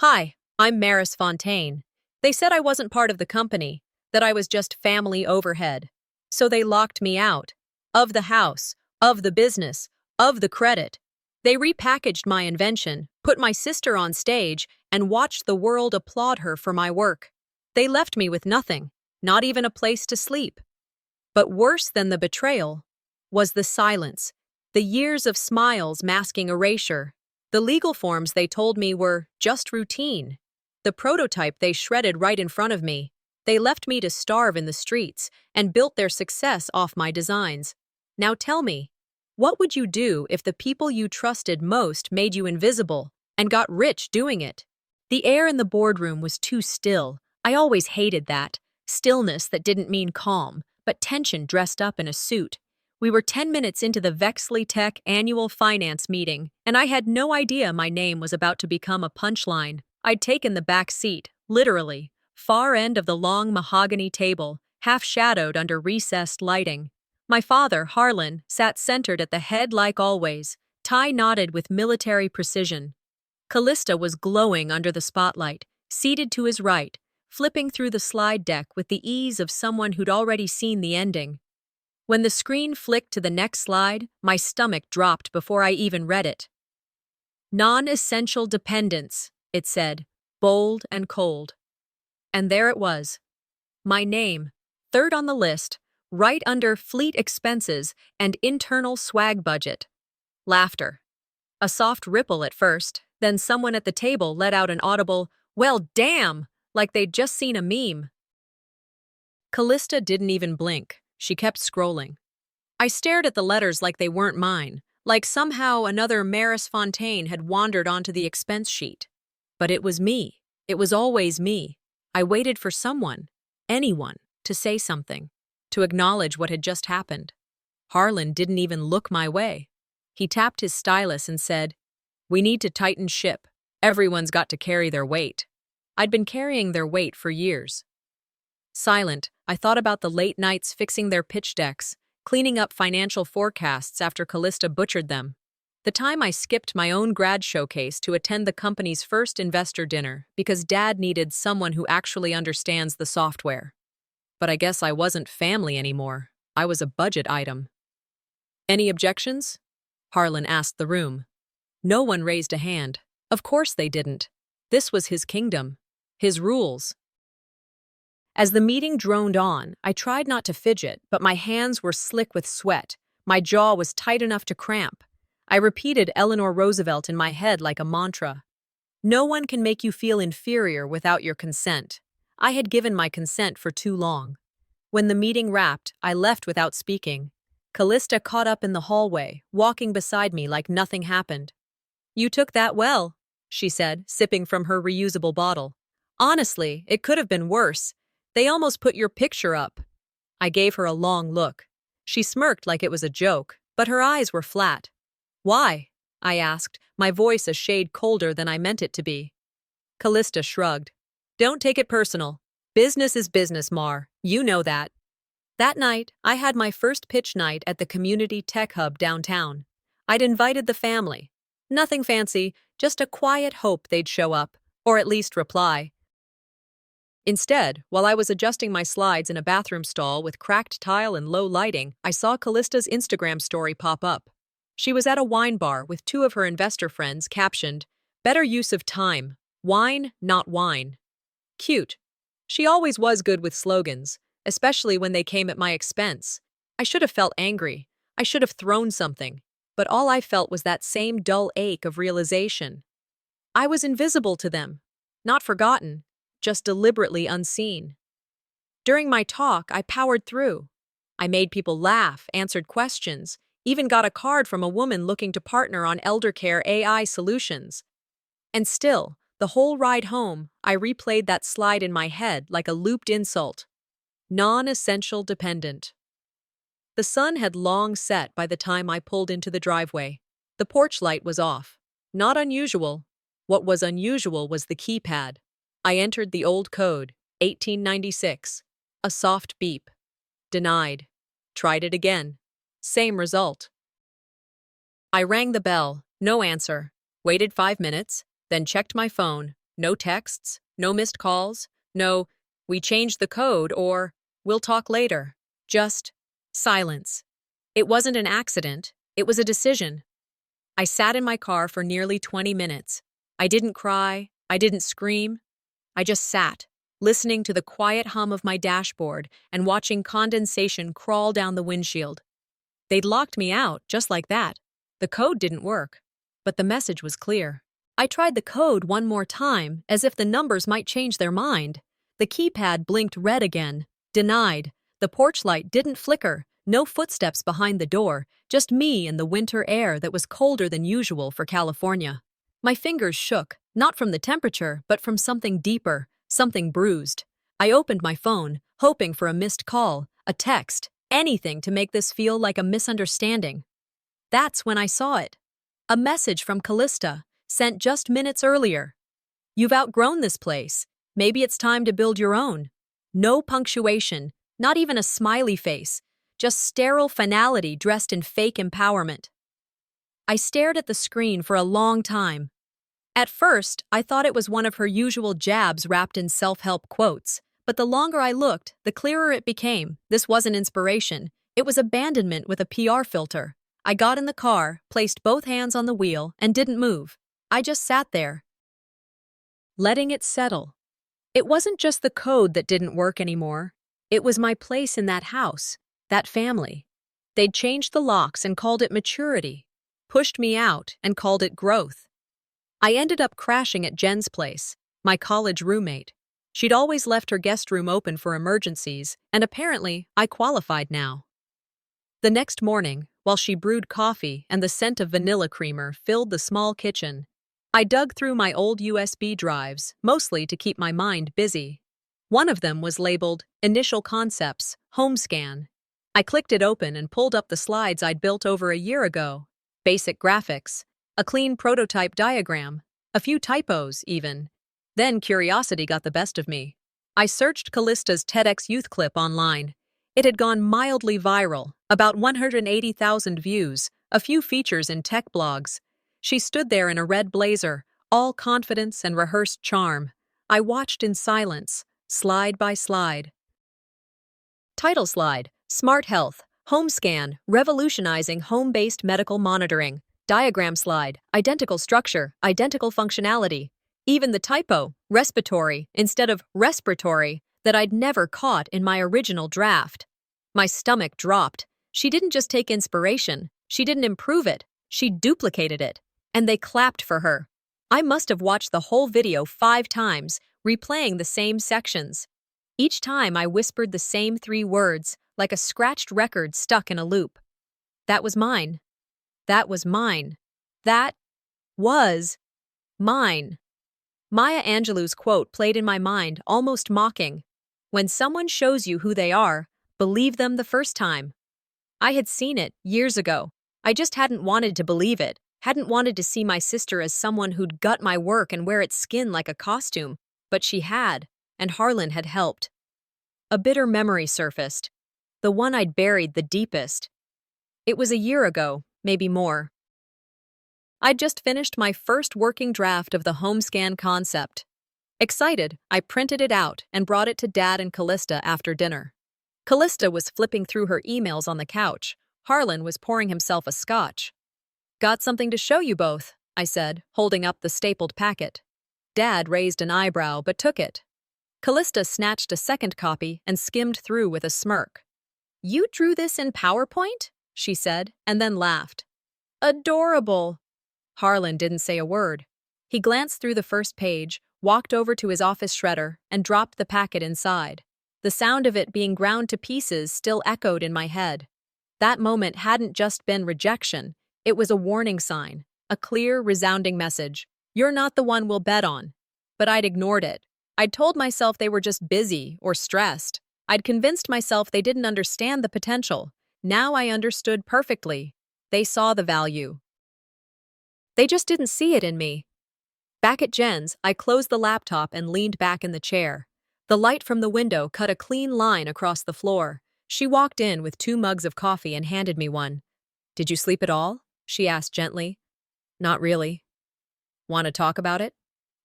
Hi, I'm Maris Fontaine. They said I wasn't part of the company, that I was just family overhead. So they locked me out. Of the house, of the business, of the credit. They repackaged my invention, put my sister on stage, and watched the world applaud her for my work. They left me with nothing, not even a place to sleep. But worse than the betrayal was the silence, the years of smiles masking erasure. The legal forms they told me were just routine. The prototype they shredded right in front of me. They left me to starve in the streets and built their success off my designs. Now tell me, what would you do if the people you trusted most made you invisible and got rich doing it? The air in the boardroom was too still. I always hated that. Stillness that didn't mean calm, but tension dressed up in a suit. We were 10 minutes into the Vexley Tech annual finance meeting, and I had no idea my name was about to become a punchline. I'd taken the back seat, literally, far end of the long mahogany table, half shadowed under recessed lighting. My father, Harlan, sat centered at the head like always, tie knotted with military precision. Callista was glowing under the spotlight, seated to his right, flipping through the slide deck with the ease of someone who'd already seen the ending. When the screen flicked to the next slide, my stomach dropped before I even read it. Non-essential dependence, it said, bold and cold. And there it was. My name, third on the list, right under fleet expenses and internal swag budget. Laughter. A soft ripple at first, then someone at the table let out an audible, "Well, damn!" like they'd just seen a meme. Callista didn't even blink. She kept scrolling. I stared at the letters like they weren't mine, like somehow another Maris Fontaine had wandered onto the expense sheet. But it was me. It was always me. I waited for someone, anyone, to say something, to acknowledge what had just happened. Harlan didn't even look my way. He tapped his stylus and said, "We need to tighten ship. Everyone's got to carry their weight." I'd been carrying their weight for years. Silent, I thought about the late nights fixing their pitch decks, cleaning up financial forecasts after Callista butchered them. The time I skipped my own grad showcase to attend the company's first investor dinner because Dad needed someone who actually understands the software. But I guess I wasn't family anymore. I was a budget item. Any objections? Harlan asked the room. No one raised a hand. Of course they didn't. This was his kingdom, his rules. As the meeting droned on, I tried not to fidget, but my hands were slick with sweat. My jaw was tight enough to cramp. I repeated Eleanor Roosevelt in my head like a mantra. No one can make you feel inferior without your consent. I had given my consent for too long. When the meeting wrapped, I left without speaking. Callista caught up in the hallway, walking beside me like nothing happened. "You took that well," she said, sipping from her reusable bottle. "Honestly, it could have been worse. They almost put your picture up." I gave her a long look. She smirked like it was a joke, but her eyes were flat. "Why?" I asked, my voice a shade colder than I meant it to be. Callista shrugged. "Don't take it personal. Business is business, Mar. You know that." That night, I had my first pitch night at the Community Tech Hub downtown. I'd invited the family. Nothing fancy, just a quiet hope they'd show up, or at least reply. Instead, while I was adjusting my slides in a bathroom stall with cracked tile and low lighting, I saw Callista's Instagram story pop up. She was at a wine bar with two of her investor friends, captioned, "Better use of time. Wine, not wine." Cute. She always was good with slogans, especially when they came at my expense. I should have felt angry. I should have thrown something. But all I felt was that same dull ache of realization. I was invisible to them. Not forgotten, just deliberately unseen. During my talk, I powered through. I made people laugh, answered questions, even got a card from a woman looking to partner on eldercare AI solutions. And still, the whole ride home, I replayed that slide in my head like a looped insult. Non-essential dependent. The sun had long set by the time I pulled into the driveway. The porch light was off. Not unusual. What was unusual was the keypad. I entered the old code, 1896. A soft beep. Denied. Tried it again. Same result. I rang the bell. No answer. Waited 5 minutes, then checked my phone. No texts, no missed calls, no, we changed the code or we'll talk later. Just silence. It wasn't an accident, it was a decision. I sat in my car for nearly 20 minutes. I didn't cry, I didn't scream. I just sat, listening to the quiet hum of my dashboard and watching condensation crawl down the windshield. They'd locked me out, just like that. The code didn't work, but the message was clear. I tried the code one more time, as if the numbers might change their mind. The keypad blinked red again. Denied. The porch light didn't flicker. No footsteps behind the door, just me in the winter air that was colder than usual for California. My fingers shook, not from the temperature, but from something deeper, something bruised. I opened my phone, hoping for a missed call, a text, anything to make this feel like a misunderstanding. That's when I saw it. A message from Callista, sent just minutes earlier. You've outgrown this place. Maybe it's time to build your own. No punctuation, not even a smiley face, just sterile finality dressed in fake empowerment. I stared at the screen for a long time. At first, I thought it was one of her usual jabs wrapped in self-help quotes, but the longer I looked, the clearer it became. This wasn't inspiration. It was abandonment with a PR filter. I got in the car, placed both hands on the wheel, and didn't move. I just sat there, letting it settle. It wasn't just the code that didn't work anymore. It was my place in that house, that family. They'd changed the locks and called it maturity, pushed me out and called it growth. I ended up crashing at Jen's place, my college roommate. She'd always left her guest room open for emergencies, and apparently I qualified now. The next morning, while she brewed coffee and the scent of vanilla creamer filled the small kitchen, I dug through my old USB drives, mostly to keep my mind busy. One of them was labeled Initial Concepts, Home Scan. I clicked it open and pulled up the slides I'd built over a year ago. Basic graphics, a clean prototype diagram, a few typos even. Then curiosity got the best of me. I searched Callista's TEDx youth clip online. It had gone mildly viral, about 180,000 views, a few features in tech blogs. She stood there in a red blazer, all confidence and rehearsed charm. I watched in silence, slide by slide. Title slide, Smart Health, Home Scan, Revolutionizing Home-Based Medical Monitoring. Diagram slide, identical structure, identical functionality. Even the typo, respiratory, instead of respiratory, that I'd never caught in my original draft. My stomach dropped. She didn't just take inspiration. She didn't improve it. She duplicated it. And they clapped for her. I must have watched the whole video 5 times, replaying the same sections. Each time I whispered the same 3 words, like a scratched record stuck in a loop. That was mine. That was mine. That was mine. Maya Angelou's quote played in my mind, almost mocking. When someone shows you who they are, believe them the first time. I had seen it years ago. I just hadn't wanted to believe it, hadn't wanted to see my sister as someone who'd gut my work and wear its skin like a costume, but she had, and Harlan had helped. A bitter memory surfaced, the one I'd buried the deepest. It was a year ago, maybe more. I'd just finished my first working draft of the home scan concept. Excited, I printed it out and brought it to Dad and Callista after dinner. Callista was flipping through her emails on the couch. Harlan was pouring himself a scotch. Got something to show you both, I said, holding up the stapled packet. Dad raised an eyebrow but took it. Callista snatched a second copy and skimmed through with a smirk. You drew this in PowerPoint? She said, and then laughed. Adorable. Harlan didn't say a word. He glanced through the first page, walked over to his office shredder, and dropped the packet inside. The sound of it being ground to pieces still echoed in my head. That moment hadn't just been rejection. It was a warning sign, a clear, resounding message. You're not the one we'll bet on. But I'd ignored it. I'd told myself they were just busy or stressed. I'd convinced myself they didn't understand the potential. Now I understood perfectly. They saw the value. They just didn't see it in me. Back at Jen's, I closed the laptop and leaned back in the chair. The light from the window cut a clean line across the floor. She walked in with 2 mugs of coffee and handed me one. Did you sleep at all? She asked gently. Not really. Want to talk about it?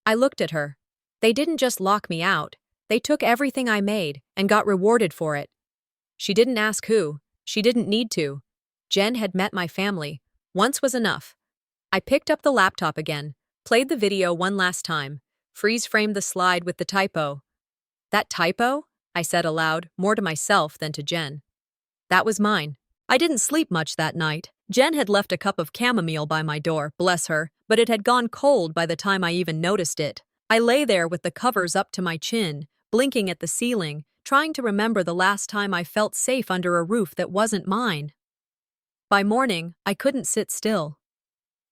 I looked at her. They didn't just lock me out, they took everything I made and got rewarded for it. She didn't ask who, she didn't need to. Jen had met my family. Once was enough. I picked up the laptop again, played the video one last time, freeze-framed the slide with the typo. That typo? I said aloud, more to myself than to Jen. That was mine. I didn't sleep much that night. Jen had left a cup of chamomile by my door, bless her, but it had gone cold by the time I even noticed it. I lay there with the covers up to my chin, blinking at the ceiling, trying to remember the last time I felt safe under a roof that wasn't mine. By morning, I couldn't sit still.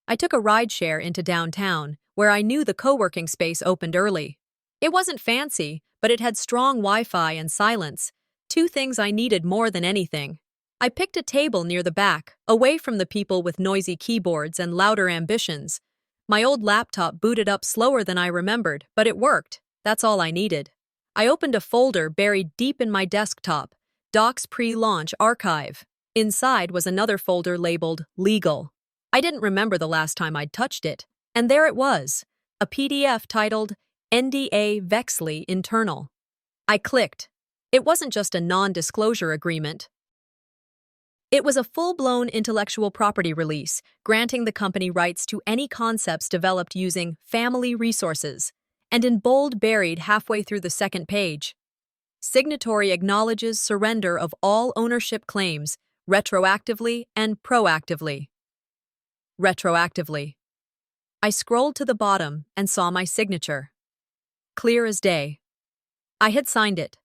I took a rideshare into downtown, where I knew the co-working space opened early. It wasn't fancy, but it had strong Wi-Fi and silence, two things I needed more than anything. I picked a table near the back, away from the people with noisy keyboards and louder ambitions. My old laptop booted up slower than I remembered, but it worked. That's all I needed. I opened a folder buried deep in my desktop, Docs Pre-Launch Archive. Inside was another folder labeled Legal. I didn't remember the last time I'd touched it, and there it was, a PDF titled NDA Vexley Internal. I clicked. It wasn't just a non-disclosure agreement. It was a full-blown intellectual property release, granting the company rights to any concepts developed using family resources, and in bold buried halfway through the second page. Signatory acknowledges surrender of all ownership claims, retroactively and proactively. Retroactively. I scrolled to the bottom and saw my signature. Clear as day. I had signed it.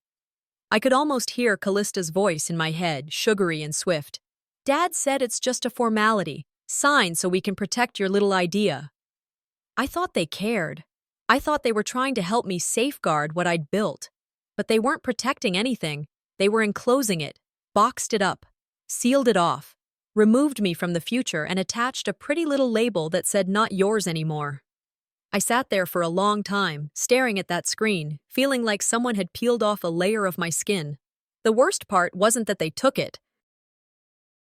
I could almost hear Callista's voice in my head, sugary and swift. Dad said it's just a formality. Sign so we can protect your little idea. I thought they cared. I thought they were trying to help me safeguard what I'd built. But they weren't protecting anything. They were enclosing it, boxed it up, sealed it off, removed me from the future and attached a pretty little label that said not yours anymore. I sat there for a long time, staring at that screen, feeling like someone had peeled off a layer of my skin. The worst part wasn't that they took it.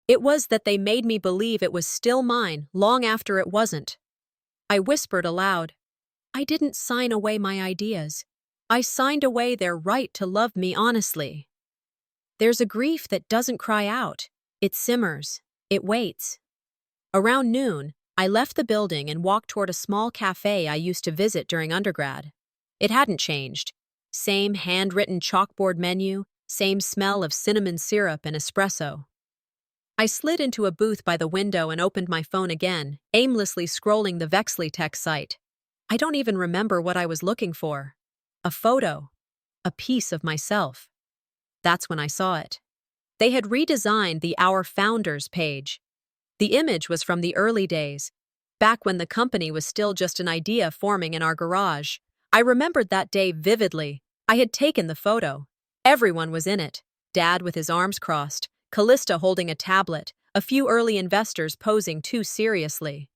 It was that they made me believe it was still mine long after it wasn't. I whispered aloud, I didn't sign away my ideas. I signed away their right to love me honestly. There's a grief that doesn't cry out. It simmers. It waits. Around noon, I left the building and walked toward a small cafe I used to visit during undergrad. It hadn't changed. Same handwritten chalkboard menu, same smell of cinnamon syrup and espresso. I slid into a booth by the window and opened my phone again, aimlessly scrolling the Vexley Tech site. I don't even remember what I was looking for. A photo. A piece of myself. That's when I saw it. They had redesigned the Our Founders page. The image was from the early days, back when the company was still just an idea forming in our garage. I remembered that day vividly. I had taken the photo. Everyone was in it. Dad with his arms crossed, Callista holding a tablet, a few early investors posing too seriously.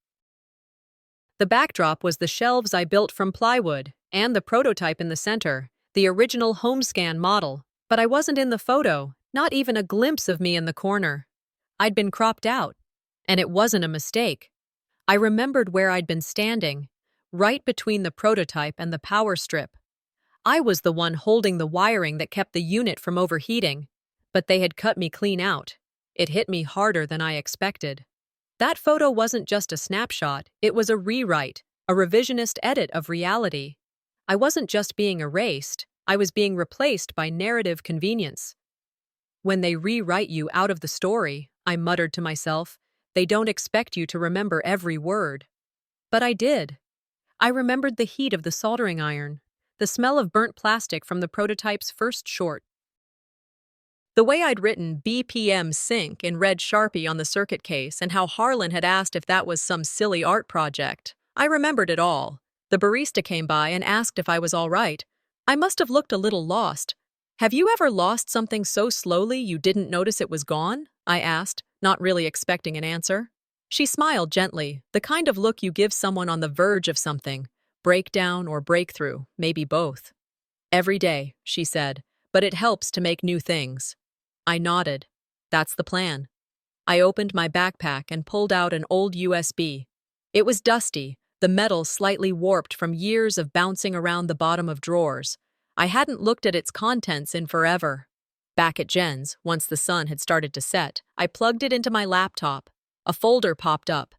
The backdrop was the shelves I built from plywood, and the prototype in the center, the original HomeScan model. But I wasn't in the photo, not even a glimpse of me in the corner. I'd been cropped out. And it wasn't a mistake. I remembered where I'd been standing, right between the prototype and the power strip. I was the one holding the wiring that kept the unit from overheating, but they had cut me clean out. It hit me harder than I expected. That photo wasn't just a snapshot, it was a rewrite, a revisionist edit of reality. I wasn't just being erased, I was being replaced by narrative convenience. When they rewrite you out of the story, I muttered to myself, they don't expect you to remember every word. But I did. I remembered the heat of the soldering iron, the smell of burnt plastic from the prototype's first short. The way I'd written BPM Sync in red Sharpie on the circuit case and how Harlan had asked if that was some silly art project. I remembered it all. The barista came by and asked if I was all right. I must have looked a little lost. Have you ever lost something so slowly you didn't notice it was gone? I asked, not really expecting an answer. She smiled gently, the kind of look you give someone on the verge of something, breakdown or breakthrough, maybe both. Every day, she said, but it helps to make new things. I nodded. That's the plan. I opened my backpack and pulled out an old USB. It was dusty, the metal slightly warped from years of bouncing around the bottom of drawers. I hadn't looked at its contents in forever. Back at Jen's, once the sun had started to set, I plugged it into my laptop. A folder popped up.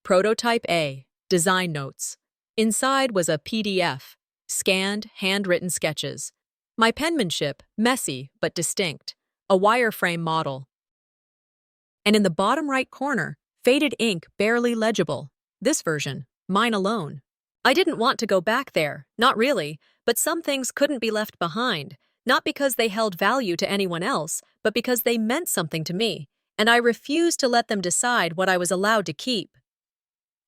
Prototype A, Design Notes. Inside was a PDF, scanned, handwritten sketches. My penmanship, messy but distinct, a wireframe model. And in the bottom right corner, faded ink barely legible. This version, mine alone. I didn't want to go back there, not really, but some things couldn't be left behind, not because they held value to anyone else, but because they meant something to me, and I refused to let them decide what I was allowed to keep.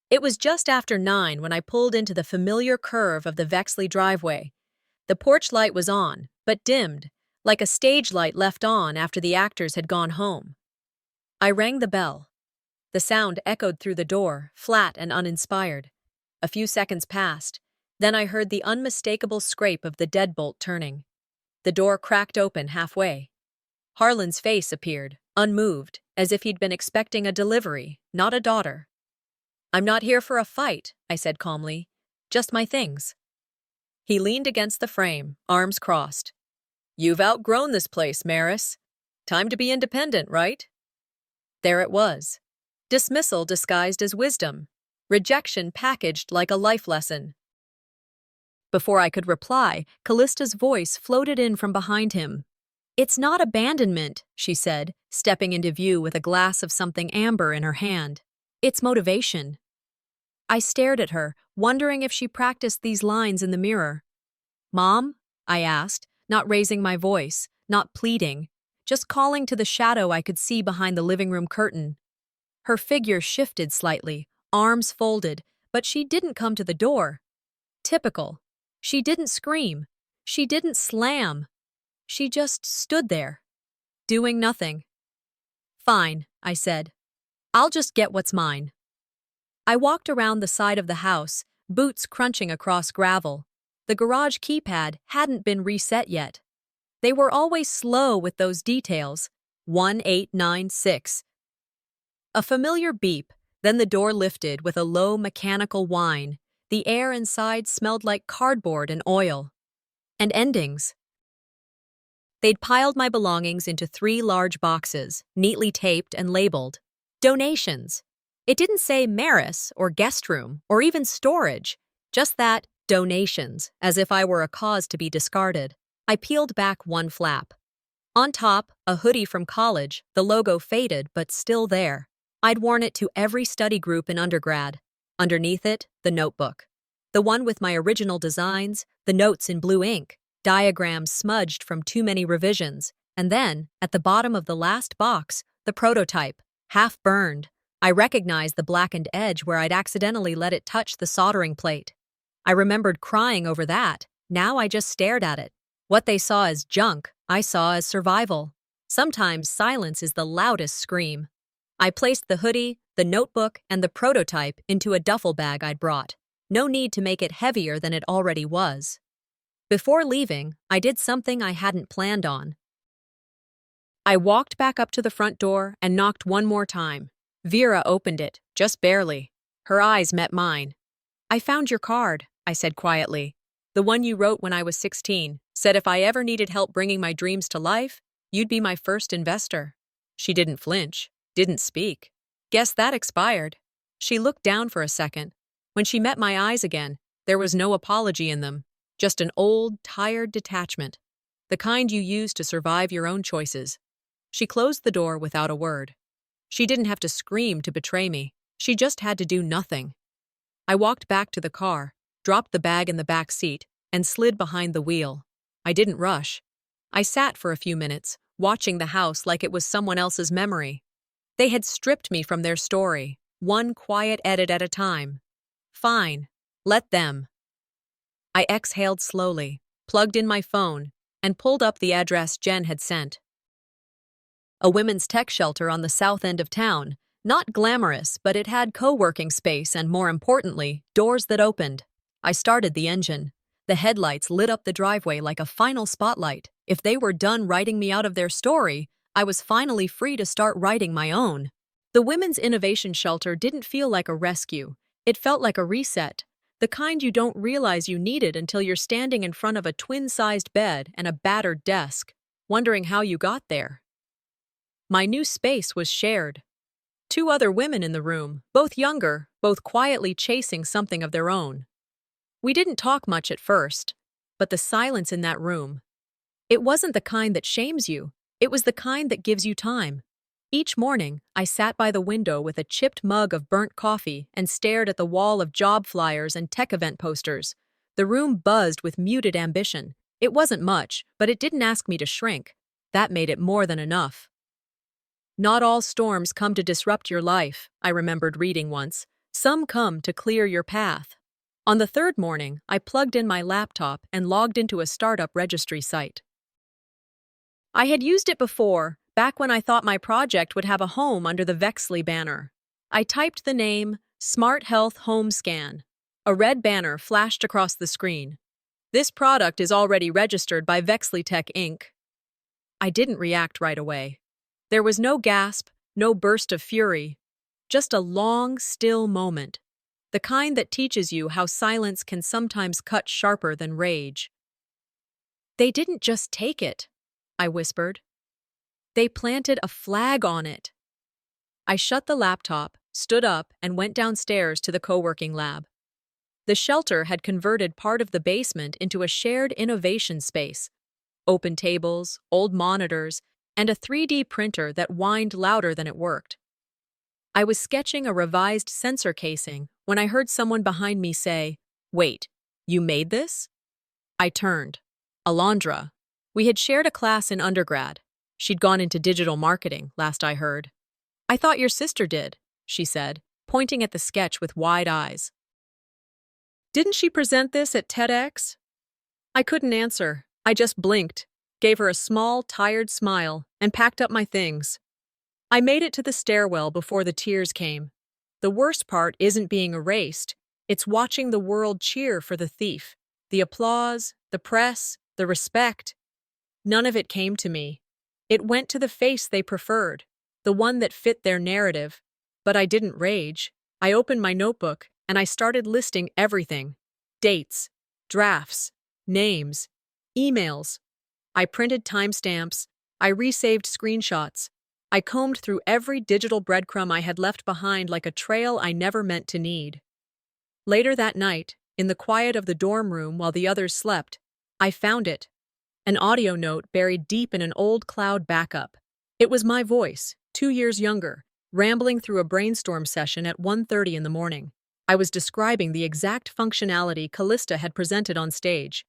It was just after 9 when I pulled into the familiar curve of the Vexley driveway. The porch light was on, but dimmed, like a stage light left on after the actors had gone home. I rang the bell. The sound echoed through the door, flat and uninspired. A few seconds passed. Then I heard the unmistakable scrape of the deadbolt turning. The door cracked open halfway. Harlan's face appeared, unmoved, as if he'd been expecting a delivery, not a daughter. "I'm not here for a fight," I said calmly. "Just my things." He leaned against the frame, arms crossed. "You've outgrown this place, Maris. Time to be independent, right?" There it was. Dismissal disguised as wisdom. Rejection packaged like a life lesson. Before I could reply, Callista's voice floated in from behind him. "It's not abandonment," she said, stepping into view with a glass of something amber in her hand. "It's motivation." I stared at her, wondering if she practiced these lines in the mirror. "Mom?" I asked, not raising my voice, not pleading, just calling to the shadow I could see behind the living room curtain. Her figure shifted slightly, arms folded, but she didn't come to the door. Typical. She didn't scream. She didn't slam. She just stood there, doing nothing. "Fine," I said. "I'll just get what's mine." I walked around the side of the house, boots crunching across gravel. The garage keypad hadn't been reset yet. They were always slow with those details. 1896. A familiar beep, then the door lifted with a low mechanical whine. The air inside smelled like cardboard and oil. And endings. They'd piled my belongings into 3 large boxes, neatly taped and labeled. Donations. It didn't say Maris or guest room or even storage, just that donations, as if I were a cause to be discarded. I peeled back one flap. On top, a hoodie from college, the logo faded but still there. I'd worn it to every study group in undergrad. Underneath it, the notebook. The one with my original designs, the notes in blue ink, diagrams smudged from too many revisions, and then, at the bottom of the last box, the prototype, half burned. I recognized the blackened edge where I'd accidentally let it touch the soldering plate. I remembered crying over that. Now I just stared at it. What they saw as junk, I saw as survival. Sometimes silence is the loudest scream. I placed the hoodie, the notebook, and the prototype into a duffel bag I'd brought. No need to make it heavier than it already was. Before leaving, I did something I hadn't planned on. I walked back up to the front door and knocked one more time. Vera opened it, just barely. Her eyes met mine. "I found your card," I said quietly. "The one you wrote when I was 16. Said if I ever needed help bringing my dreams to life, you'd be my first investor." She didn't flinch, didn't speak. Guess that expired. She looked down for a second. When she met my eyes again, there was no apology in them, just an old, tired detachment, the kind you use to survive your own choices. She closed the door without a word. She didn't have to scream to betray me. She just had to do nothing. I walked back to the car, dropped the bag in the back seat, and slid behind the wheel. I didn't rush. I sat for a few minutes, watching the house like it was someone else's memory. They had stripped me from their story, one quiet edit at a time. Fine, let them. I exhaled slowly, plugged in my phone, and pulled up the address Jen had sent. A women's tech shelter on the south end of town. Not glamorous, but it had co-working space and, more importantly, doors that opened. I started the engine. The headlights lit up the driveway like a final spotlight. If they were done writing me out of their story, I was finally free to start writing my own. The women's innovation shelter didn't feel like a rescue. It felt like a reset, the kind you don't realize you needed until you're standing in front of a twin-sized bed and a battered desk, wondering how you got there. My new space was shared. Two other women in the room, both younger, both quietly chasing something of their own. We didn't talk much at first, but the silence in that room, it wasn't the kind that shames you, it was the kind that gives you time. Each morning, I sat by the window with a chipped mug of burnt coffee and stared at the wall of job flyers and tech event posters. The room buzzed with muted ambition. It wasn't much, but it didn't ask me to shrink. That made it more than enough. Not all storms come to disrupt your life, I remembered reading once. Some come to clear your path. On the third morning, I plugged in my laptop and logged into a startup registry site. I had used it before, back when I thought my project would have a home under the Vexley banner. I typed the name, Smart Health Home Scan. A red banner flashed across the screen. This product is already registered by Vexley Tech Inc. I didn't react right away. There was no gasp, no burst of fury, just a long, still moment, the kind that teaches you how silence can sometimes cut sharper than rage. They didn't just take it, I whispered. They planted a flag on it. I shut the laptop, stood up, and went downstairs to the co-working lab. The shelter had converted part of the basement into a shared innovation space. Open tables, old monitors, and a 3D printer that whined louder than it worked. I was sketching a revised sensor casing when I heard someone behind me say, "Wait, you made this?" I turned. Alondra. We had shared a class in undergrad. She'd gone into digital marketing, last I heard. "I thought your sister did," she said, pointing at the sketch with wide eyes. "Didn't she present this at TEDx?" I couldn't answer. I just blinked, gave her a small, tired smile, and packed up my things. I made it to the stairwell before the tears came. The worst part isn't being erased, it's watching the world cheer for the thief. The applause, the press, the respect. None of it came to me. It went to the face they preferred, the one that fit their narrative. But I didn't rage. I opened my notebook, and I started listing everything. Dates, drafts, names, emails. I printed timestamps. I resaved screenshots. I combed through every digital breadcrumb I had left behind like a trail I never meant to need. Later that night, in the quiet of the dorm room while the others slept, I found it. An audio note buried deep in an old cloud backup. It was my voice, 2 years younger, rambling through a brainstorm session at 1:30 in the morning. I was describing the exact functionality Callista had presented on stage.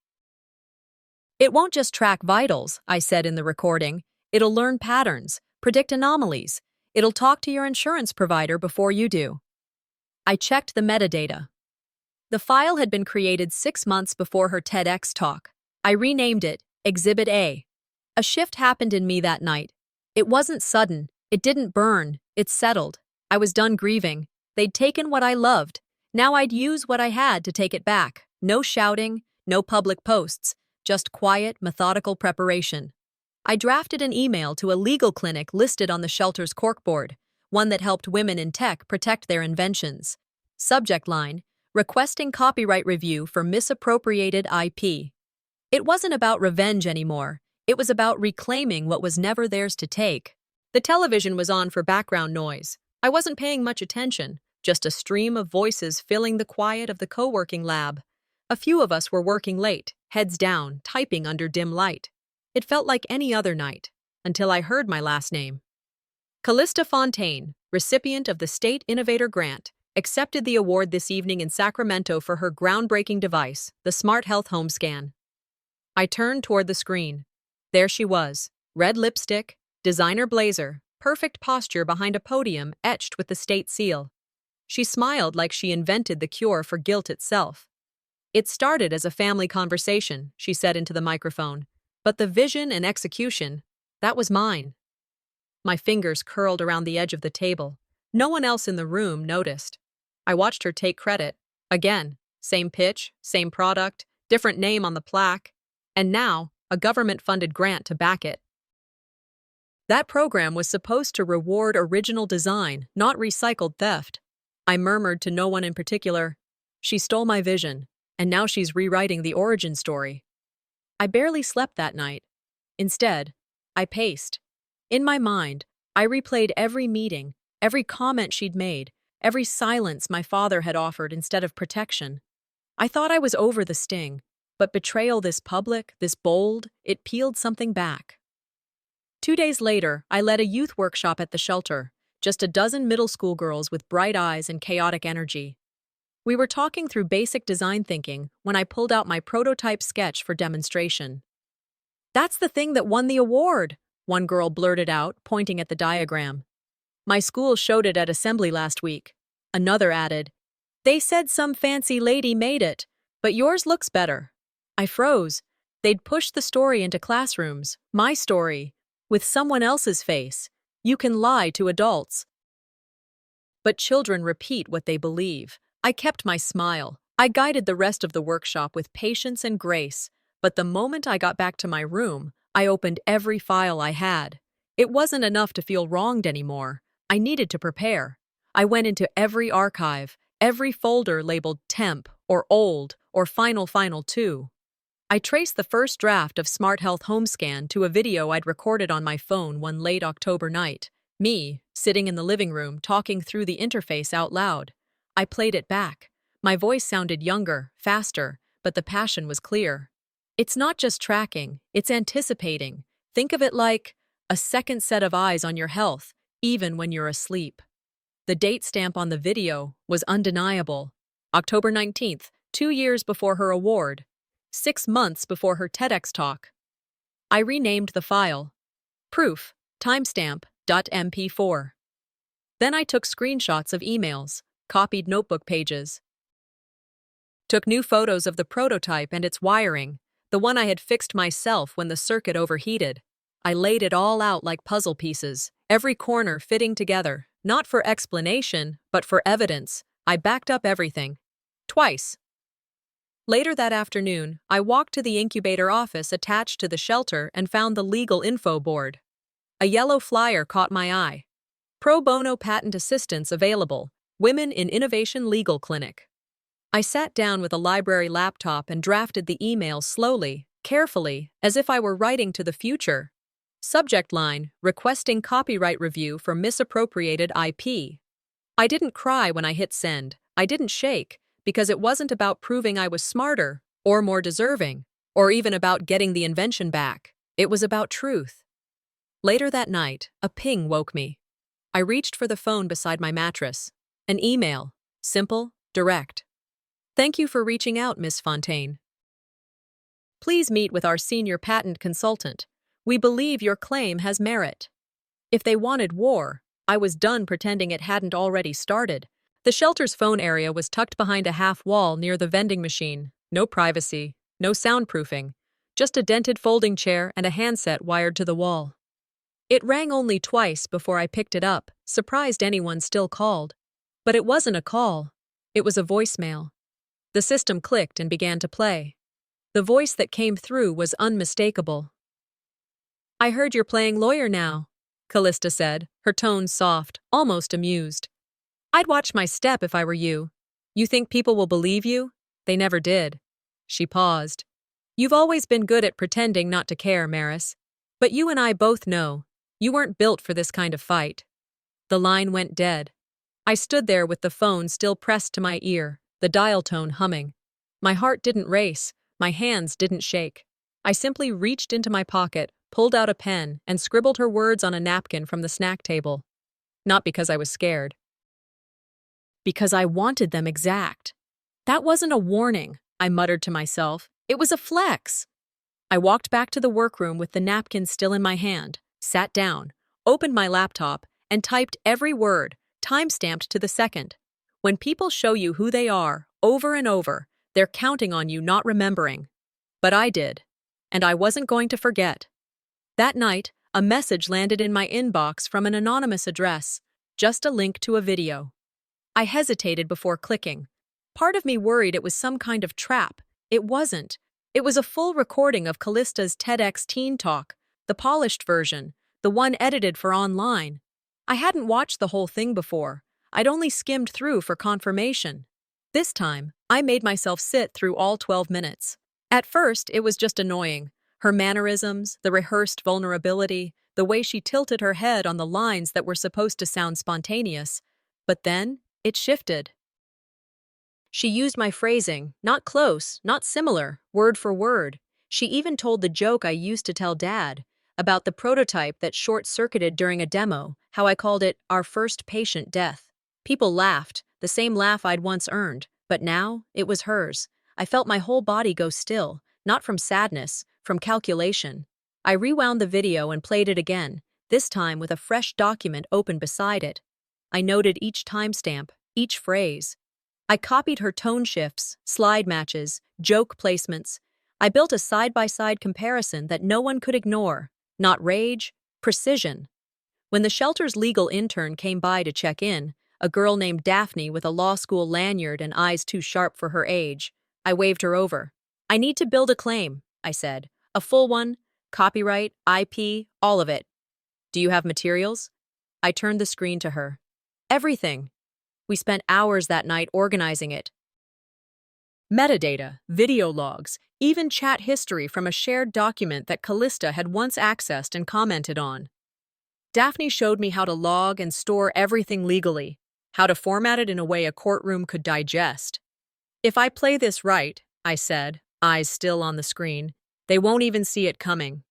"It won't just track vitals," I said in the recording. "It'll learn patterns, predict anomalies. It'll talk to your insurance provider before you do." I checked the metadata. The file had been created 6 months before her TEDx talk. I renamed it Exhibit A. A shift happened in me that night. It wasn't sudden. It didn't burn. It settled. I was done grieving. They'd taken what I loved. Now I'd use what I had to take it back. No shouting, no public posts. Just quiet, methodical preparation. I drafted an email to a legal clinic listed on the shelter's corkboard, one that helped women in tech protect their inventions. Subject line, requesting copyright review for misappropriated IP. It wasn't about revenge anymore. It was about reclaiming what was never theirs to take. The television was on for background noise. I wasn't paying much attention, just a stream of voices filling the quiet of the co-working lab. A few of us were working late, heads down, typing under dim light. It felt like any other night, until I heard my last name. Callista Fontaine, recipient of the State Innovator Grant, accepted the award this evening in Sacramento for her groundbreaking device, the Smart Health Home Scan. I turned toward the screen. There she was, red lipstick, designer blazer, perfect posture behind a podium etched with the state seal. She smiled like she invented the cure for guilt itself. "It started as a family conversation," she said into the microphone, "but the vision and execution, that was mine." My fingers curled around the edge of the table. No one else in the room noticed. I watched her take credit. Again, same pitch, same product, different name on the plaque, and now a government-funded grant to back it. That program was supposed to reward original design, not recycled theft. I murmured to no one in particular. She stole my vision, and now she's rewriting the origin story. I barely slept that night. Instead, I paced. In my mind, I replayed every meeting, every comment she'd made, every silence my father had offered instead of protection. I thought I was over the sting, but betrayal this public, this bold, it peeled something back. 2 days later, I led a youth workshop at the shelter, just a dozen middle school girls with bright eyes and chaotic energy. We were talking through basic design thinking when I pulled out my prototype sketch for demonstration. "That's the thing that won the award," one girl blurted out, pointing at the diagram. "My school showed it at assembly last week." Another added, "They said some fancy lady made it, but yours looks better." I froze. They'd pushed the story into classrooms, my story, with someone else's face. You can lie to adults, but children repeat what they believe. I kept my smile. I guided the rest of the workshop with patience and grace, but the moment I got back to my room, I opened every file I had. It wasn't enough to feel wronged anymore. I needed to prepare. I went into every archive, every folder labeled temp, or old, or final 2. I traced the first draft of Smart Health Homescan to a video I'd recorded on my phone one late October night. Me, sitting in the living room, talking through the interface out loud. I played it back. My voice sounded younger, faster, but the passion was clear. It's not just tracking, it's anticipating. Think of it like a second set of eyes on your health, even when you're asleep. The date stamp on the video was undeniable. October 19th, 2 years before her award. 6 months before her TEDx talk. I renamed the file. Proof, timestamp.mp4. Then I took screenshots of emails, copied notebook pages, took new photos of the prototype and its wiring, the one I had fixed myself when the circuit overheated. I laid it all out like puzzle pieces, every corner fitting together, not for explanation, but for evidence. I backed up everything. Twice. Later that afternoon, I walked to the incubator office attached to the shelter and found the legal info board. A yellow flyer caught my eye. Pro bono patent assistance available. Women in Innovation Legal Clinic. I sat down with a library laptop and drafted the email slowly, carefully, as if I were writing to the future. Subject line, requesting copyright review for misappropriated IP. I didn't cry when I hit send. I didn't shake, because it wasn't about proving I was smarter, or more deserving, or even about getting the invention back. It was about truth. Later that night, a ping woke me. I reached for the phone beside my mattress. An email. Simple, direct. "Thank you for reaching out, Miss Fontaine. Please meet with our senior patent consultant. We believe your claim has merit." If they wanted war, I was done pretending it hadn't already started. The shelter's phone area was tucked behind a half wall near the vending machine. No privacy, no soundproofing, just a dented folding chair and a handset wired to the wall. It rang only twice before I picked it up, surprised anyone still called. But it wasn't a call. It was a voicemail. The system clicked and began to play. The voice that came through was unmistakable. "I heard you're playing lawyer now," Callista said, her tone soft, almost amused. "I'd watch my step if I were you. You think people will believe you? They never did." She paused. "You've always been good at pretending not to care, Maris. But you and I both know, you weren't built for this kind of fight." The line went dead. I stood there with the phone still pressed to my ear, the dial tone humming. My heart didn't race, my hands didn't shake. I simply reached into my pocket, pulled out a pen, and scribbled her words on a napkin from the snack table. Not because I was scared. Because I wanted them exact. That wasn't a warning, I muttered to myself. It was a flex. I walked back to the workroom with the napkin still in my hand, sat down, opened my laptop, and typed every word, time-stamped to the second. When people show you who they are, over and over, they're counting on you not remembering. But I did, and I wasn't going to forget. That night, a message landed in my inbox from an anonymous address, just a link to a video. I hesitated before clicking. Part of me worried it was some kind of trap. It wasn't. It was a full recording of Callista's TEDx teen talk, the polished version, the one edited for online. I hadn't watched the whole thing before. I'd only skimmed through for confirmation. This time, I made myself sit through all 12 minutes. At first, it was just annoying. Her mannerisms, the rehearsed vulnerability, the way she tilted her head on the lines that were supposed to sound spontaneous. But then, it shifted. She used my phrasing, not close, not similar, word for word. She even told the joke I used to tell Dad about the prototype that short-circuited during a demo, how I called it our first patient death. People laughed, the same laugh I'd once earned, but now it was hers. I felt my whole body go still, not from sadness, from calculation. I rewound the video and played it again, this time with a fresh document open beside it. I noted each timestamp, each phrase. I copied her tone shifts, slide matches, joke placements. I built a side-by-side comparison that no one could ignore. Not rage, precision. When the shelter's legal intern came by to check in, a girl named Daphne with a law school lanyard and eyes too sharp for her age, I waved her over. "I need to build a claim," I said. "A full one, copyright, IP, all of it." "Do you have materials?" I turned the screen to her. "Everything." We spent hours that night organizing it. Metadata, video logs, even chat history from a shared document that Callista had once accessed and commented on. Daphne showed me how to log and store everything legally, how to format it in a way a courtroom could digest. "If I play this right," I said, eyes still on the screen, "they won't even see it coming."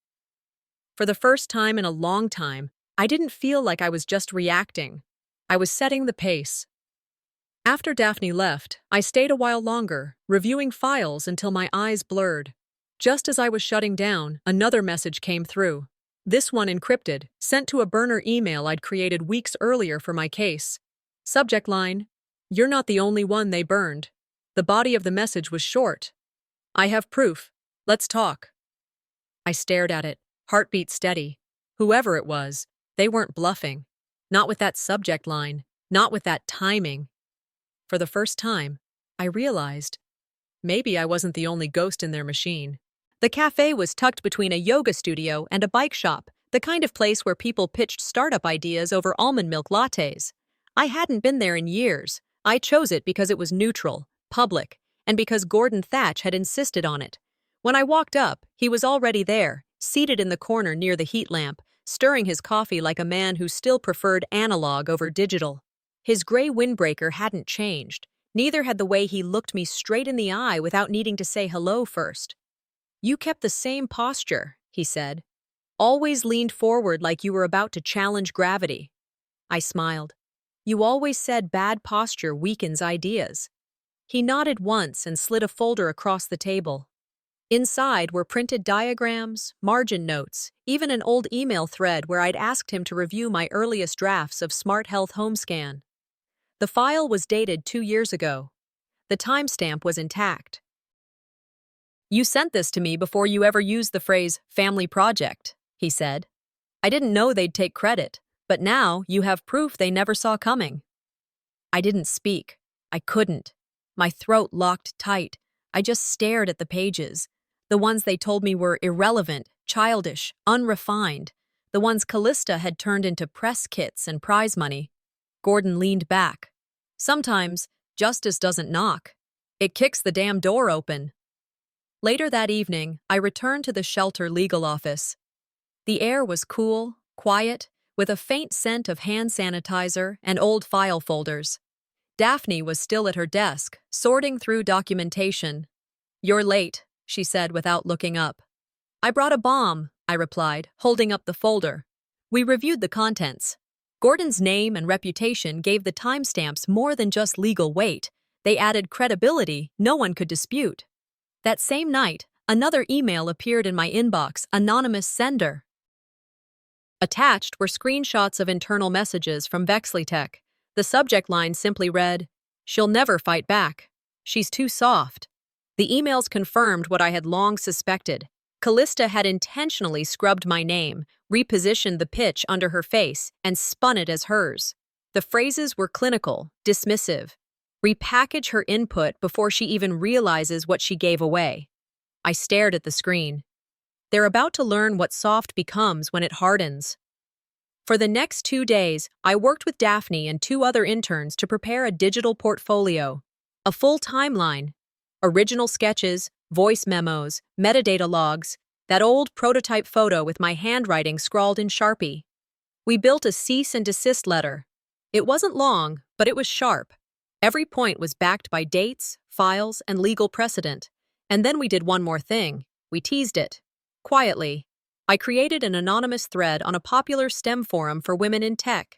For the first time in a long time, I didn't feel like I was just reacting. I was setting the pace. After Daphne left, I stayed a while longer, reviewing files until my eyes blurred. Just as I was shutting down, another message came through. This one encrypted, sent to a burner email I'd created weeks earlier for my case. Subject line: "You're not the only one they burned." The body of the message was short. "I have proof. Let's talk." I stared at it, heartbeat steady. Whoever it was, they weren't bluffing. Not with that subject line, not with that timing. For the first time, I realized maybe I wasn't the only ghost in their machine. The cafe was tucked between a yoga studio and a bike shop, the kind of place where people pitched startup ideas over almond milk lattes. I hadn't been there in years. I chose it because it was neutral, public, and because Gordon Thatch had insisted on it. When I walked up, he was already there, seated in the corner near the heat lamp, stirring his coffee like a man who still preferred analog over digital. His gray windbreaker hadn't changed. Neither had the way he looked me straight in the eye without needing to say hello first. "You kept the same posture," he said. "Always leaned forward like you were about to challenge gravity." I smiled. "You always said bad posture weakens ideas." He nodded once and slid a folder across the table. Inside were printed diagrams, margin notes, even an old email thread where I'd asked him to review my earliest drafts of Smart Health Homescan. The file was dated 2 years ago. The timestamp was intact. "You sent this to me before you ever used the phrase family project," he said. "I didn't know they'd take credit, but now you have proof they never saw coming." I didn't speak. I couldn't. My throat locked tight. I just stared at the pages. The ones they told me were irrelevant, childish, unrefined. The ones Callista had turned into press kits and prize money. Gordon leaned back. "Sometimes, justice doesn't knock. It kicks the damn door open." Later that evening, I returned to the shelter legal office. The air was cool, quiet, with a faint scent of hand sanitizer and old file folders. Daphne was still at her desk, sorting through documentation. "You're late," she said without looking up. "I brought a bomb," I replied, holding up the folder. We reviewed the contents. Gordon's name and reputation gave the timestamps more than just legal weight. They added credibility no one could dispute. That same night, another email appeared in my inbox, anonymous sender. Attached were screenshots of internal messages from Vexlitech. The subject line simply read, "She'll never fight back. She's too soft." The emails confirmed what I had long suspected. Callista had intentionally scrubbed my name, repositioned the pitch under her face, and spun it as hers. The phrases were clinical, dismissive. Repackage her input before she even realizes what she gave away. I stared at the screen. They're about to learn what soft becomes when it hardens. For the next 2 days, I worked with Daphne and 2 other interns to prepare a digital portfolio, a full timeline, original sketches, voice memos, metadata logs, that old prototype photo with my handwriting scrawled in Sharpie. We built a cease and desist letter. It wasn't long, but it was sharp. Every point was backed by dates, files, and legal precedent. And then we did one more thing. We teased it. Quietly. I created an anonymous thread on a popular STEM forum for women in tech.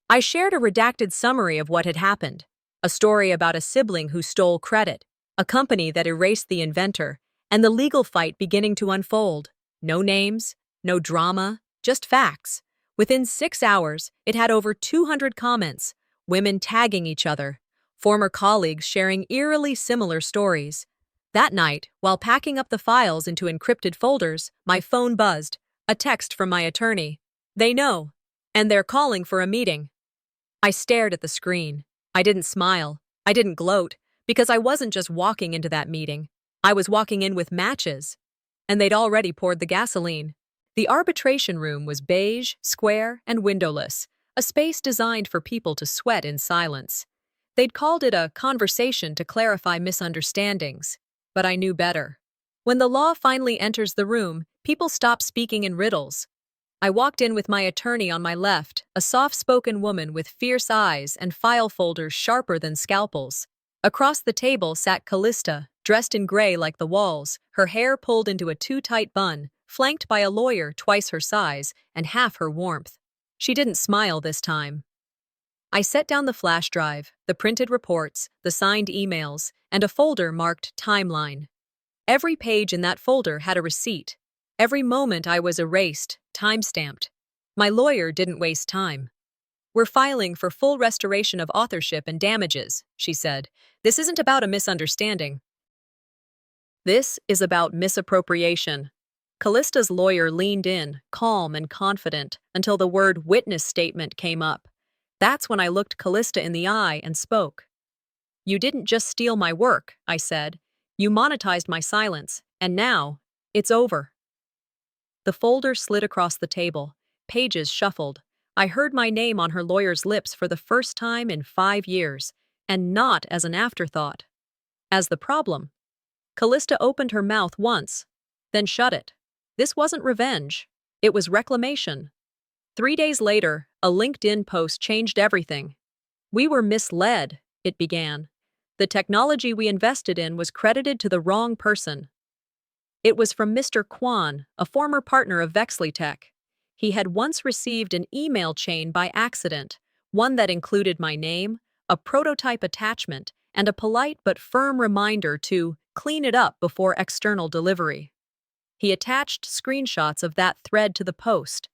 I shared a redacted summary of what had happened. A story about a sibling who stole credit, a company that erased the inventor, and the legal fight beginning to unfold. No names, no drama, just facts. Within 6 hours, it had over 200 comments, women tagging each other, former colleagues sharing eerily similar stories. That night, while packing up the files into encrypted folders, my phone buzzed, a text from my attorney. They know, and they're calling for a meeting. I stared at the screen. I didn't smile. I didn't gloat, because I wasn't just walking into that meeting. I was walking in with matches, and they'd already poured the gasoline. The arbitration room was beige, square, and windowless, a space designed for people to sweat in silence. They'd called it a conversation to clarify misunderstandings, but I knew better. When the law finally enters the room, people stop speaking in riddles. I walked in with my attorney on my left, a soft-spoken woman with fierce eyes and file folders sharper than scalpels. Across the table sat Callista, dressed in gray like the walls, her hair pulled into a too-tight bun, flanked by a lawyer twice her size and half her warmth. She didn't smile this time. I set down the flash drive, the printed reports, the signed emails, and a folder marked Timeline. Every page in that folder had a receipt. Every moment I was erased, time-stamped. My lawyer didn't waste time. "We're filing for full restoration of authorship and damages," she said. "This isn't about a misunderstanding. This is about misappropriation." Callista's lawyer leaned in, calm and confident, until the word witness statement came up. That's when I looked Callista in the eye and spoke. "You didn't just steal my work," I said. "You monetized my silence, and now, it's over." The folder slid across the table. Pages shuffled. I heard my name on her lawyer's lips for the first time in 5 years, and not as an afterthought. As the problem. Callista opened her mouth once, then shut it. This wasn't revenge. It was reclamation. 3 days later, a LinkedIn post changed everything. "We were misled," it began. "The technology we invested in was credited to the wrong person." It was from Mr. Kwan, a former partner of Vexlitech. He had once received an email chain by accident, one that included my name, a prototype attachment, and a polite but firm reminder to clean it up before external delivery. He attached screenshots of that thread to the post.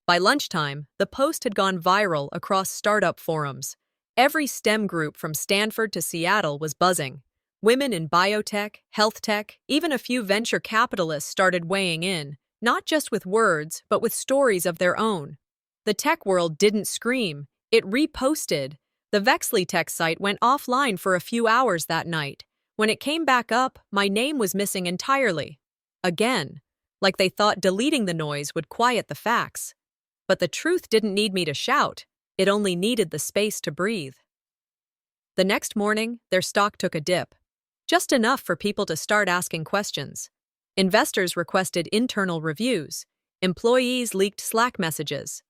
By lunchtime, the post had gone viral across startup forums. Every STEM group from Stanford to Seattle was buzzing. Women in biotech, health tech, even a few venture capitalists started weighing in, not just with words, but with stories of their own. The tech world didn't scream, it reposted. The Vexlitech site went offline for a few hours that night. When it came back up, my name was missing entirely. Again, like they thought deleting the noise would quiet the facts. But the truth didn't need me to shout, it only needed the space to breathe. The next morning, their stock took a dip. Just enough for people to start asking questions. Investors requested internal reviews. Employees leaked Slack messages.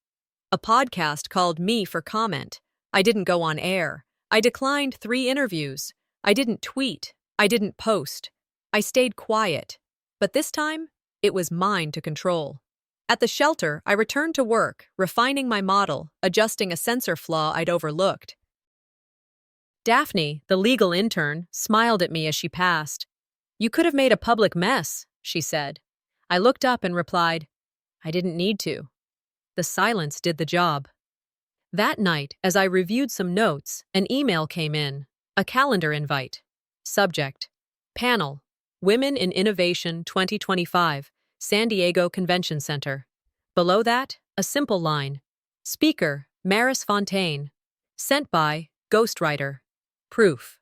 A podcast called me for comment. I didn't go on air. I declined 3 interviews. I didn't tweet. I didn't post. I stayed quiet. But this time, it was mine to control. At the shelter, I returned to work, refining my model, adjusting a sensor flaw I'd overlooked. Daphne, the legal intern, smiled at me as she passed. "You could have made a public mess," she said. I looked up and replied, "I didn't need to." The silence did the job. That night, as I reviewed some notes, an email came in, a calendar invite. Subject: Panel, Women in Innovation 2025, San Diego Convention Center. Below that, a simple line: Speaker, Maris Fontaine. Sent by, Ghostwriter. Proof.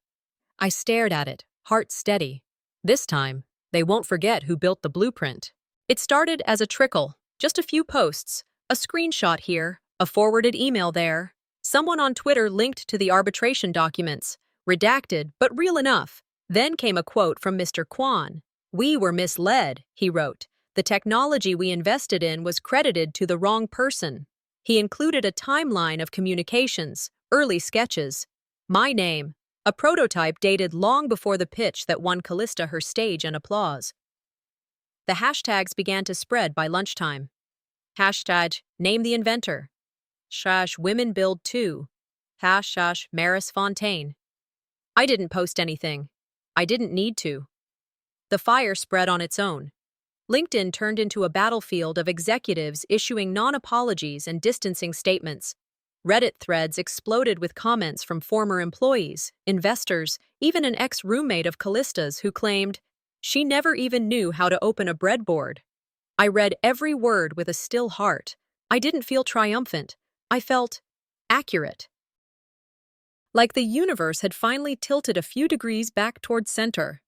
I stared at it, heart steady. This time, they won't forget who built the blueprint. It started as a trickle, Just a few posts, a screenshot here, a forwarded email there. Someone on Twitter linked to the arbitration documents, redacted but real enough. Then came a quote from Mr. Kwan. "We were misled," he wrote. "The technology we invested in was credited to the wrong person." He included a timeline of communications, early sketches. My name, a prototype dated long before the pitch that won Callista her stage and applause. The hashtags began to spread by lunchtime. Hashtag, name the inventor. # women build too. # Maris Fontaine. I didn't post anything. I didn't need to. The fire spread on its own. LinkedIn turned into a battlefield of executives issuing non-apologies and distancing statements. Reddit threads exploded with comments from former employees, investors, even an ex-roommate of Callista's who claimed she never even knew how to open a breadboard. I read every word with a still heart. I didn't feel triumphant. I felt accurate. Like the universe had finally tilted a few degrees back toward center.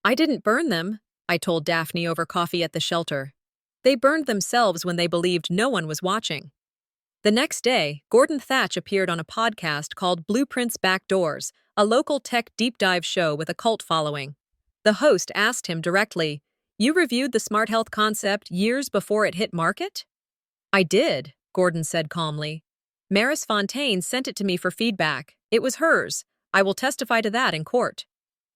"I didn't burn them," I told Daphne over coffee at the shelter. "They burned themselves when they believed no one was watching." The next day, Gordon Thatch appeared on a podcast called Blueprints Backdoors, a local tech deep dive show with a cult following. The host asked him directly, "You reviewed the smart health concept years before it hit market?" "I did," Gordon said calmly. "Maris Fontaine sent it to me for feedback. It was hers. I will testify to that in court."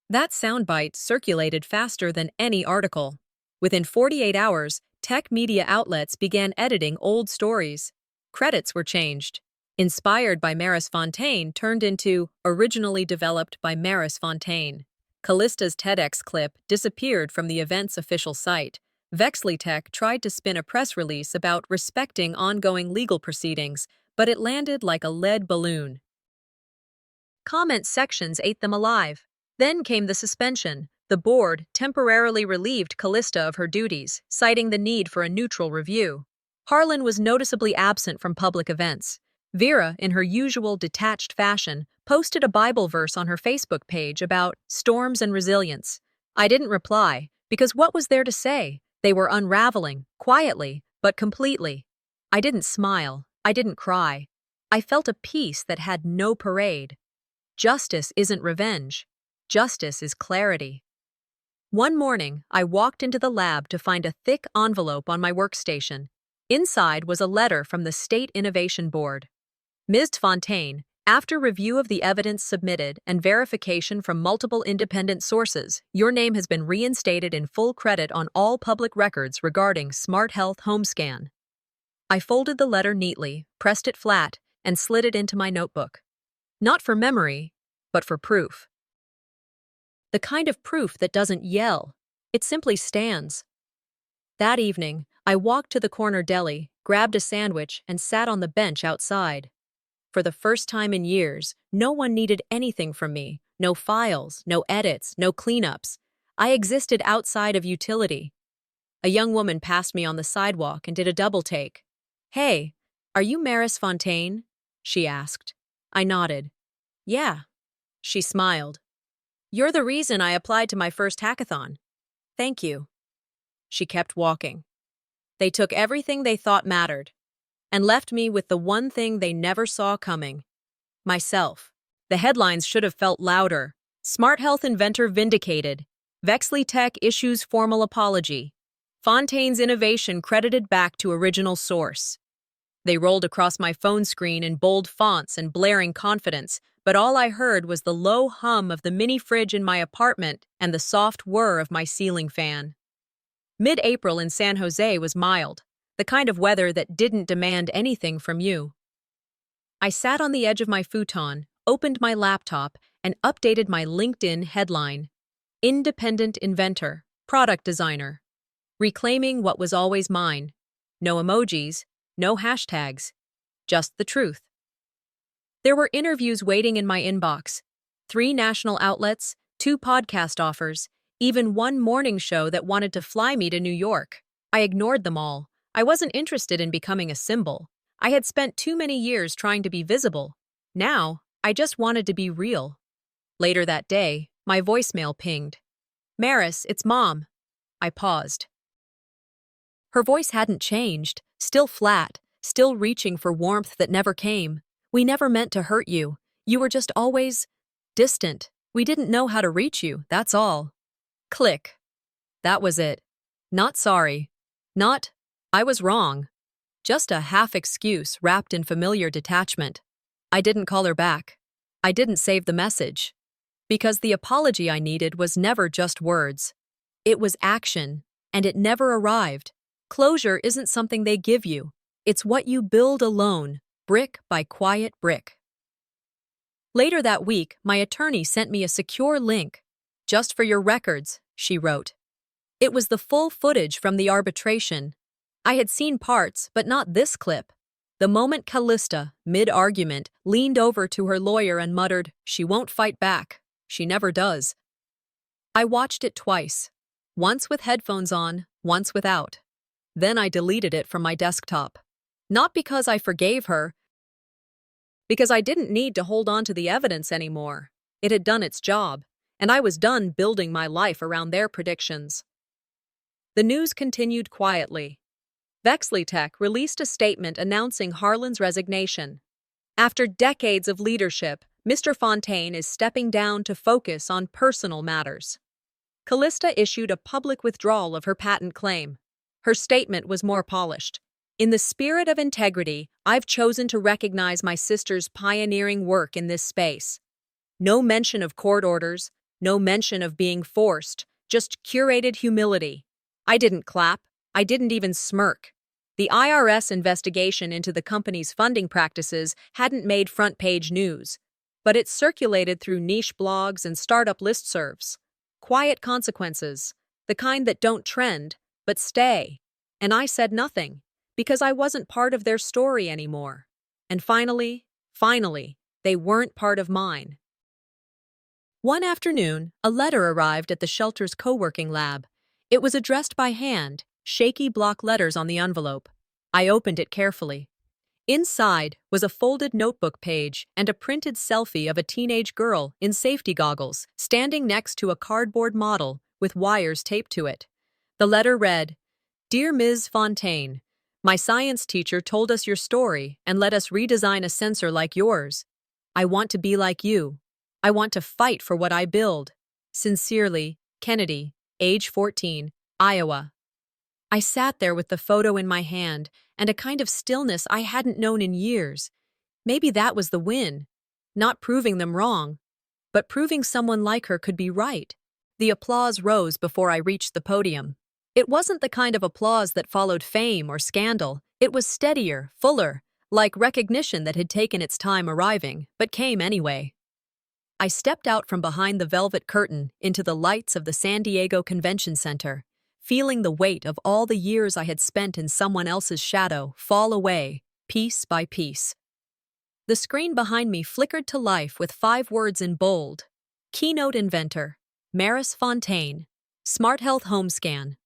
That soundbite circulated faster than any article. Within 48 hours, tech media outlets began editing old stories. Credits were changed. "Inspired by Maris Fontaine" turned into "originally developed by Maris Fontaine." Callista's TEDx clip disappeared from the event's official site. VexleyTech tried to spin a press release about respecting ongoing legal proceedings, but it landed like a lead balloon. Comment sections ate them alive. Then came the suspension. The board temporarily relieved Callista of her duties, citing the need for a neutral review. Harlan was noticeably absent from public events. Vera, in her usual detached fashion, posted a Bible verse on her Facebook page about storms and resilience. I didn't reply, because what was there to say? They were unraveling, quietly, but completely. I didn't smile. I didn't cry. I felt a peace that had no parade. Justice isn't revenge. Justice is clarity. One morning, I walked into the lab to find a thick envelope on my workstation. Inside was a letter from the State Innovation Board. "Ms. Fontaine, after review of the evidence submitted and verification from multiple independent sources, your name has been reinstated in full credit on all public records regarding Smart Health Home Scan." I folded the letter neatly, pressed it flat, and slid it into my notebook. Not for memory, but for proof. The kind of proof that doesn't yell. It simply stands. That evening, I walked to the corner deli, grabbed a sandwich, and sat on the bench outside. For the first time in years, no one needed anything from me. No files, no edits, no cleanups. I existed outside of utility. A young woman passed me on the sidewalk and did a double take. "Hey, are you Maris Fontaine?" she asked. I nodded. "Yeah." She smiled. "You're the reason I applied to my first hackathon." "Thank you." She kept walking. They took everything they thought mattered and left me with the one thing they never saw coming. Myself. The headlines should have felt louder. "Smart Health Inventor Vindicated. VexleyTech issues formal apology. Fontaine's innovation credited back to original source." They rolled across my phone screen in bold fonts and blaring confidence, but all I heard was the low hum of the mini fridge in my apartment and the soft whir of my ceiling fan. Mid-April in San Jose was mild, the kind of weather that didn't demand anything from you. I sat on the edge of my futon, opened my laptop, and updated my LinkedIn headline. Independent inventor, product designer. Reclaiming what was always mine. No emojis, no hashtags, just the truth. There were interviews waiting in my inbox. 3 national outlets, 2 podcast offers, even one morning show that wanted to fly me to New York. I ignored them all. I wasn't interested in becoming a symbol. I had spent too many years trying to be visible. Now, I just wanted to be real. Later that day, my voicemail pinged. "Maris, it's Mom." I paused. Her voice hadn't changed, still flat, still reaching for warmth that never came. We never meant to hurt you. You were just always distant. We didn't know how to reach you, that's all. Click. That was it. Not sorry. Not, I was wrong. Just a half excuse wrapped in familiar detachment. I didn't call her back. I didn't save the message. Because the apology I needed was never just words. It was action, and it never arrived. Closure isn't something they give you. It's what you build alone, brick by quiet brick. Later that week, my attorney sent me a secure link. Just for your records, she wrote. It was the full footage from the arbitration. I had seen parts, but not this clip. The moment Callista, mid-argument, leaned over to her lawyer and muttered, "She won't fight back. She never does." I watched it twice. Once with headphones on, once without. Then I deleted it from my desktop. Not because I forgave her, because I didn't need to hold on to the evidence anymore. It had done its job, and I was done building my life around their predictions. The news continued quietly. Vexlytech released a statement announcing Harlan's resignation. After decades of leadership, Mr. Fontaine is stepping down to focus on personal matters. Callista issued a public withdrawal of her patent claim. Her statement was more polished. In the spirit of integrity, I've chosen to recognize my sister's pioneering work in this space. No mention of court orders, no mention of being forced, just curated humility. I didn't clap. I didn't even smirk. The IRS investigation into the company's funding practices hadn't made front-page news, but it circulated through niche blogs and startup listservs. Quiet consequences, the kind that don't trend, but stay. And I said nothing, because I wasn't part of their story anymore. And finally, they weren't part of mine. One afternoon, a letter arrived at the shelter's co-working lab. It was addressed by hand, shaky block letters on the envelope. I opened it carefully. Inside was a folded notebook page and a printed selfie of a teenage girl in safety goggles, standing next to a cardboard model with wires taped to it. The letter read, "Dear Ms. Fontaine, my science teacher told us your story and let us redesign a sensor like yours. I want to be like you. I want to fight for what I build. Sincerely, Kennedy, age 14, Iowa." I sat there with the photo in my hand and a kind of stillness I hadn't known in years. Maybe that was the win. Not proving them wrong, but proving someone like her could be right. The applause rose before I reached the podium. It wasn't the kind of applause that followed fame or scandal. It was steadier, fuller, like recognition that had taken its time arriving, but came anyway. I stepped out from behind the velvet curtain into the lights of the San Diego Convention Center, feeling the weight of all the years I had spent in someone else's shadow fall away, piece by piece. The screen behind me flickered to life with 5 words in bold. Keynote inventor, Maris Fontaine, Smart Health Home Scan.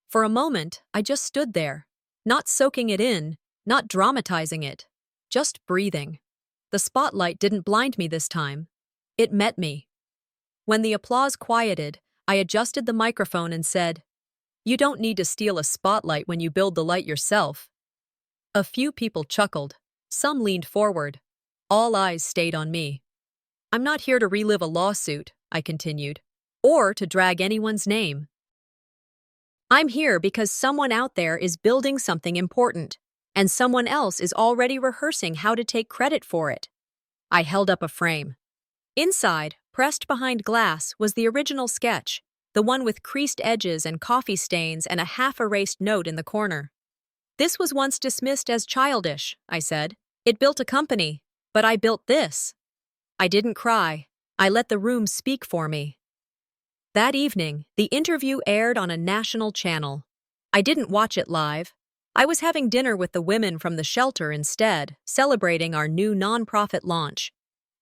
For a moment, I just stood there, not soaking it in, not dramatizing it, just breathing. The spotlight didn't blind me this time. It met me. When the applause quieted, I adjusted the microphone and said, "You don't need to steal a spotlight when you build the light yourself." A few people chuckled. Some leaned forward. All eyes stayed on me. "I'm not here to relive a lawsuit," I continued, "or to drag anyone's name. I'm here because someone out there is building something important, and someone else is already rehearsing how to take credit for it." I held up a frame. Inside, pressed behind glass, was the original sketch, the one with creased edges and coffee stains and a half-erased note in the corner. "This was once dismissed as childish," I said. "It built a company, but I built this." I didn't cry. I let the room speak for me. That evening, the interview aired on a national channel. I didn't watch it live. I was having dinner with the women from the shelter instead, celebrating our new nonprofit launch.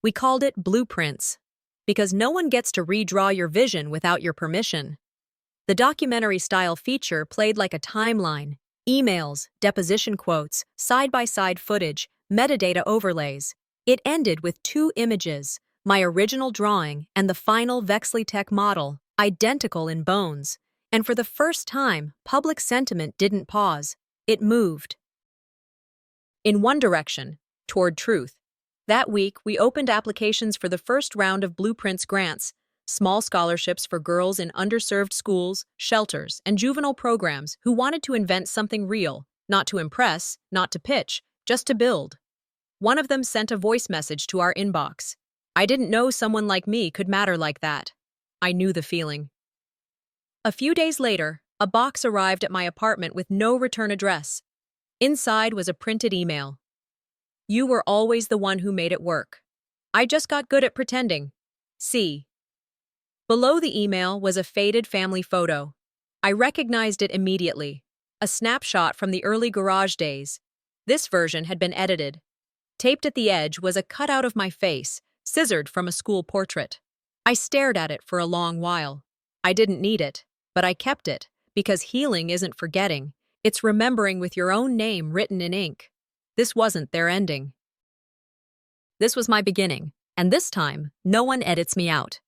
We called it Blueprints, because no one gets to redraw your vision without your permission. The documentary-style feature played like a timeline: emails, deposition quotes, side-by-side footage, metadata overlays. It ended with 2 images, my original drawing and the final Vexlytech model, identical in bones. And for the first time, public sentiment didn't pause. It moved. In one direction, toward truth. That week, we opened applications for the first round of Blueprints grants, small scholarships for girls in underserved schools, shelters, and juvenile programs who wanted to invent something real, not to impress, not to pitch, just to build. One of them sent a voice message to our inbox. I didn't know someone like me could matter like that. I knew the feeling. A few days later, a box arrived at my apartment with no return address. Inside was a printed email. You were always the one who made it work. I just got good at pretending. See. Below the email was a faded family photo. I recognized it immediately. A snapshot from the early garage days. This version had been edited. Taped at the edge was a cutout of my face, scissored from a school portrait. I stared at it for a long while. I didn't need it, but I kept it, because healing isn't forgetting. It's remembering with your own name written in ink. This wasn't their ending. This was my beginning, and this time, no one edits me out.